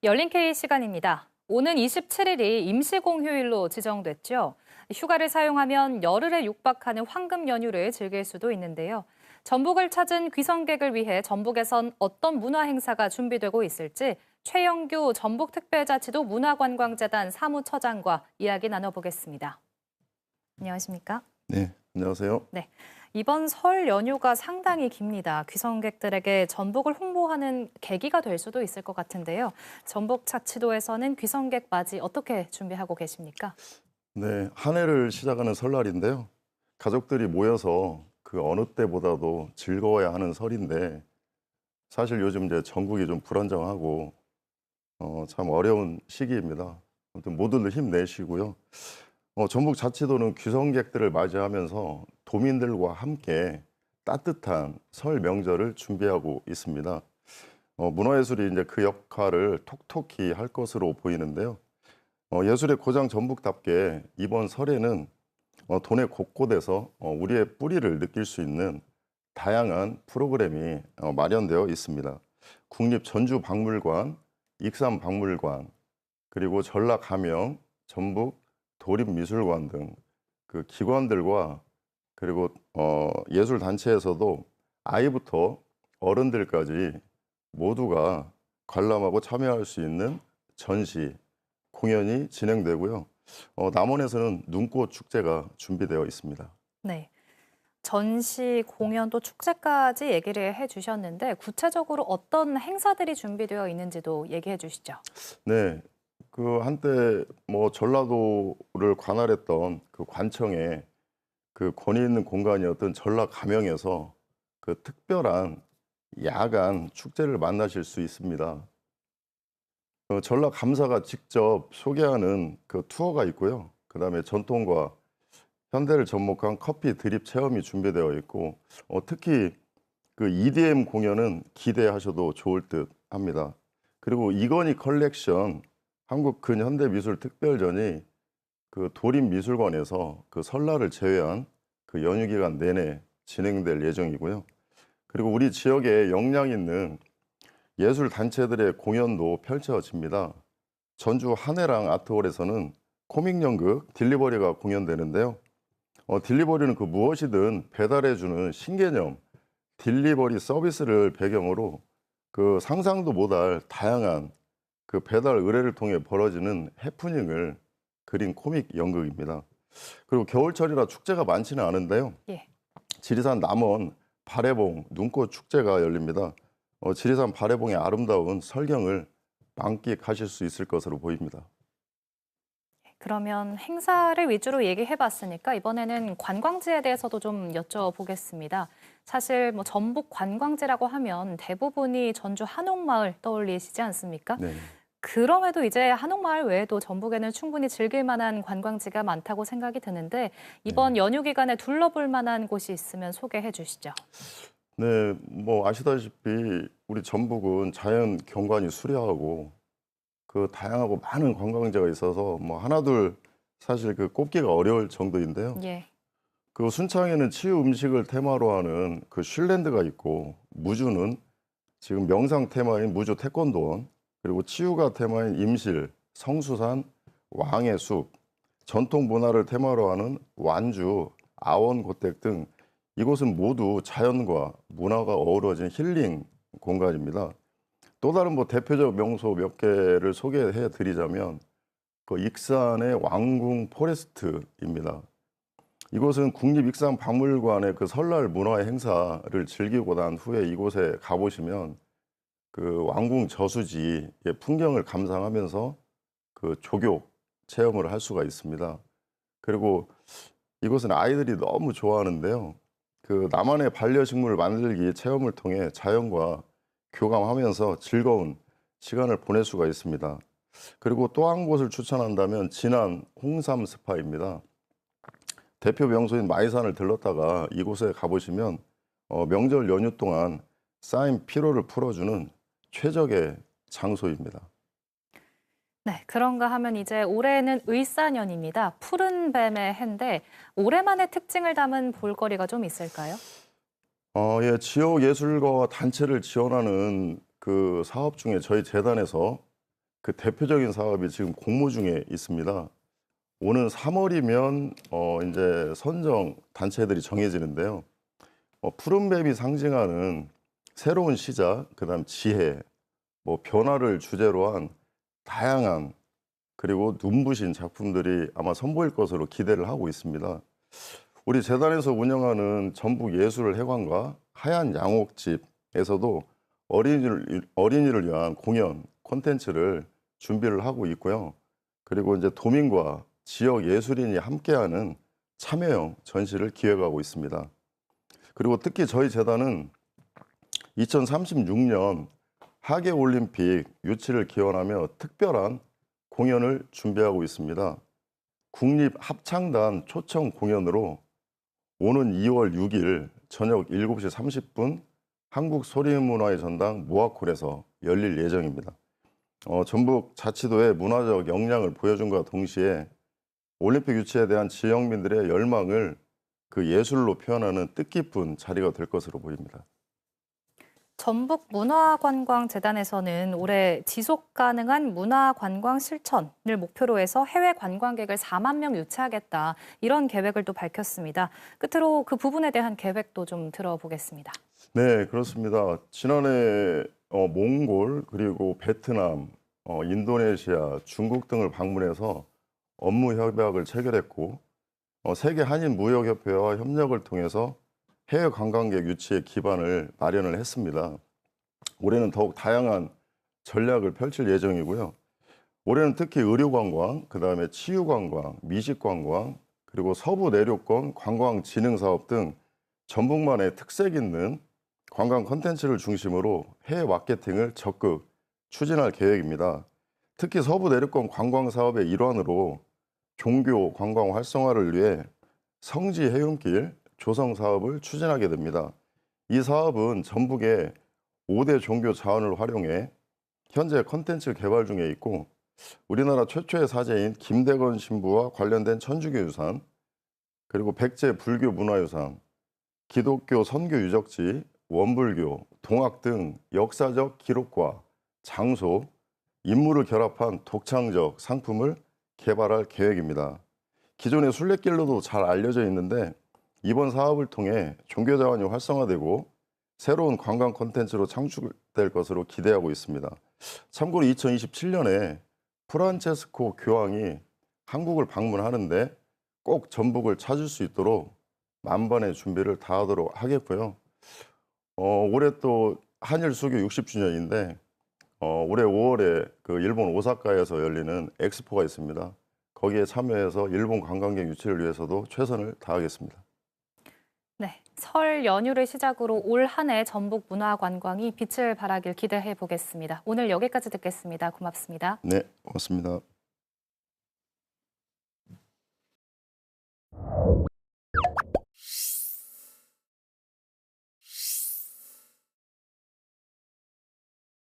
열린 K 시간입니다. 오는 27일이 임시공휴일로 지정됐죠. 휴가를 사용하면 열흘에 육박하는 황금 연휴를 즐길 수도 있는데요. 전북을 찾은 귀성객을 위해 전북에선 어떤 문화 행사가 준비되고 있을지 최영규 전북특별자치도 문화관광재단 사무처장과 이야기 나눠보겠습니다. 안녕하십니까? 네, 안녕하세요. 네. 이번 설 연휴가 상당히 깁니다. 귀성객들에게 전북을 홍보하는 계기가 될 수도 있을 것 같은데요. 전북자치도에서는 귀성객 맞이 어떻게 준비하고 계십니까? 네, 한 해를 시작하는 설날인데요. 가족들이 모여서 그 어느 때보다도 즐거워야 하는 설인데 사실 요즘 이제 전국이 좀 불안정하고 참 어려운 시기입니다. 아무튼 모두들 힘내시고요. 전북자치도는 귀성객들을 맞이하면서 도민들과 함께 따뜻한 설 명절을 준비하고 있습니다. 문화예술이 이제 그 역할을 톡톡히 할 것으로 보이는데요. 예술의 고장 전북답게 이번 설에는 도내 곳곳에서 우리의 뿌리를 느낄 수 있는 다양한 프로그램이 마련되어 있습니다. 국립전주박물관, 익산박물관, 그리고 전라가명, 전북 도립미술관 등 그 기관들과 그리고 예술단체에서도 아이부터 어른들까지 모두가 관람하고 참여할 수 있는 전시, 공연이 진행되고요. 남원에서는 눈꽃 축제가 준비되어 있습니다. 네. 전시, 공연 또 축제까지 얘기를 해주셨는데 구체적으로 어떤 행사들이 준비되어 있는지도 얘기해 주시죠. 네, 그 한때 뭐 전라도를 관할했던 그 관청에 그 권위 있는 공간이었던 전라가명에서 그 특별한 야간 축제를 만나실 수 있습니다. 전라감사가 직접 소개하는 그 투어가 있고요. 그다음에 전통과 현대를 접목한 커피 드립 체험이 준비되어 있고 특히 그 EDM 공연은 기대하셔도 좋을 듯 합니다. 그리고 이건희 컬렉션 한국 근현대미술 특별전이 그 도립미술관에서 그 설날을 제외한 그 연휴 기간 내내 진행될 예정이고요. 그리고 우리 지역에 역량 있는 예술 단체들의 공연도 펼쳐집니다. 전주 한해랑 아트홀에서는 코믹 연극 딜리버리가 공연되는데요. 딜리버리는 그 무엇이든 배달해주는 신개념 딜리버리 서비스를 배경으로 그 상상도 못할 다양한 그 배달 의뢰를 통해 벌어지는 해프닝을 그린 코믹 연극입니다. 그리고 겨울철이라 축제가 많지는 않은데요. 예. 지리산 남원 발해봉 눈꽃 축제가 열립니다. 지리산 발해봉의 아름다운 설경을 만끽하실 수 있을 것으로 보입니다. 그러면 행사를 위주로 얘기해 봤으니까 이번에는 관광지에 대해서도 좀 여쭤보겠습니다. 사실 뭐 전북 관광지라고 하면 대부분이 전주 한옥마을 떠올리시지 않습니까? 네. 그럼에도 이제 한옥마을 외에도 전북에는 충분히 즐길 만한 관광지가 많다고 생각이 드는데 이번 네. 연휴 기간에 둘러볼 만한 곳이 있으면 소개해 주시죠. 네, 뭐 아시다시피 우리 전북은 자연 경관이 수려하고 그 다양하고 많은 관광지가 있어서 뭐 하나둘 사실 그 꼽기가 어려울 정도인데요. 예. 그 순창에는 치유 음식을 테마로 하는 그 슐랜드가 있고 무주는 지금 명상 테마인 무주 태권도원 그리고 치유가 테마인 임실, 성수산, 왕의 숲, 전통 문화를 테마로 하는 완주, 아원고택 등 이곳은 모두 자연과 문화가 어우러진 힐링 공간입니다. 또 다른 뭐 대표적 명소 몇 개를 소개해 드리자면 그 익산의 왕궁 포레스트입니다. 이곳은 국립익산박물관의 그 설날 문화 행사를 즐기고 난 후에 이곳에 가보시면 그 왕궁 저수지의 풍경을 감상하면서 그 조교 체험을 할 수가 있습니다. 그리고 이곳은 아이들이 너무 좋아하는데요. 그 나만의 반려식물 만들기 체험을 통해 자연과 교감하면서 즐거운 시간을 보낼 수가 있습니다. 그리고 또 한 곳을 추천한다면 진안 홍삼 스파입니다. 대표 명소인 마이산을 들렀다가 이곳에 가보시면 명절 연휴 동안 쌓인 피로를 풀어주는 최적의 장소입니다. 네, 그런가 하면 이제 올해는 을사년입니다. 푸른 뱀의 해인데 올해만의 특징을 담은 볼거리가 좀 있을까요? 예, 지역 예술가와 단체를 지원하는 그 사업 중에 저희 재단에서 그 대표적인 사업이 지금 공모 중에 있습니다. 오는 3월이면 이제 선정 단체들이 정해지는데요. 푸른뱀이 상징하는 새로운 시작, 그다음 지혜, 변화를 주제로 한 다양한 그리고 눈부신 작품들이 아마 선보일 것으로 기대를 하고 있습니다. 우리 재단에서 운영하는 전북예술회관과 하얀 양옥집에서도 어린이를 위한 공연 콘텐츠를 준비를 하고 있고요. 그리고 이제 도민과 지역 예술인이 함께하는 참여형 전시를 기획하고 있습니다. 그리고 특히 저희 재단은 2036년 하계올림픽 유치를 기원하며 특별한 공연을 준비하고 있습니다. 국립합창단 초청 공연으로 오는 2월 6일 저녁 7시 30분 한국소리문화의 전당 모아콜에서 열릴 예정입니다. 전북 자치도의 문화적 역량을 보여준과 동시에 올림픽 유치에 대한 지역민들의 열망을 그 예술로 표현하는 뜻깊은 자리가 될 것으로 보입니다. 전북문화관광재단에서는 올해 지속 가능한 문화관광 실천을 목표로 해서 해외 관광객을 4만 명 유치하겠다, 이런 계획을 또 밝혔습니다. 끝으로 그 부분에 대한 계획도 좀 들어보겠습니다. 네, 그렇습니다. 지난해 몽골, 그리고 베트남, 인도네시아, 중국 등을 방문해서 업무 협약을 체결했고, 세계 한인 무역협회와 협력을 통해서 해외 관광객 유치의 기반을 마련을 했습니다. 올해는 더욱 다양한 전략을 펼칠 예정이고요. 올해는 특히 의료관광, 그다음에 치유관광, 미식관광, 그리고 서부 내륙권 관광진흥사업 등 전북만의 특색 있는 관광 콘텐츠를 중심으로 해외 마케팅을 적극 추진할 계획입니다. 특히 서부 내륙권 관광 사업의 일환으로 종교 관광 활성화를 위해 성지 해운길 조성 사업을 추진하게 됩니다. 이 사업은 전북의 5대 종교 자원을 활용해 현재 콘텐츠 개발 중에 있고, 우리나라 최초의 사제인 김대건 신부와 관련된 천주교 유산, 그리고 백제 불교 문화유산, 기독교 선교 유적지, 원불교, 동학 등 역사적 기록과 장소, 인물을 결합한 독창적 상품을 개발할 계획입니다. 기존의 순례길로도 잘 알려져 있는데 이번 사업을 통해 종교 자원이 활성화되고 새로운 관광 콘텐츠로 창출될 것으로 기대하고 있습니다. 참고로 2027년에 프란체스코 교황이 한국을 방문하는데 꼭 전북을 찾을 수 있도록 만반의 준비를 다하도록 하겠고요. 올해 또 한일 수교 60주년인데 올해 5월에 그 일본 오사카에서 열리는 엑스포가 있습니다. 거기에 참여해서 일본 관광객 유치를 위해서도 최선을 다하겠습니다. 네, 설 연휴를 시작으로 올 한 해 전북 문화관광이 빛을 발하길 기대해 보겠습니다. 오늘 여기까지 듣겠습니다. 고맙습니다. 네, 고맙습니다.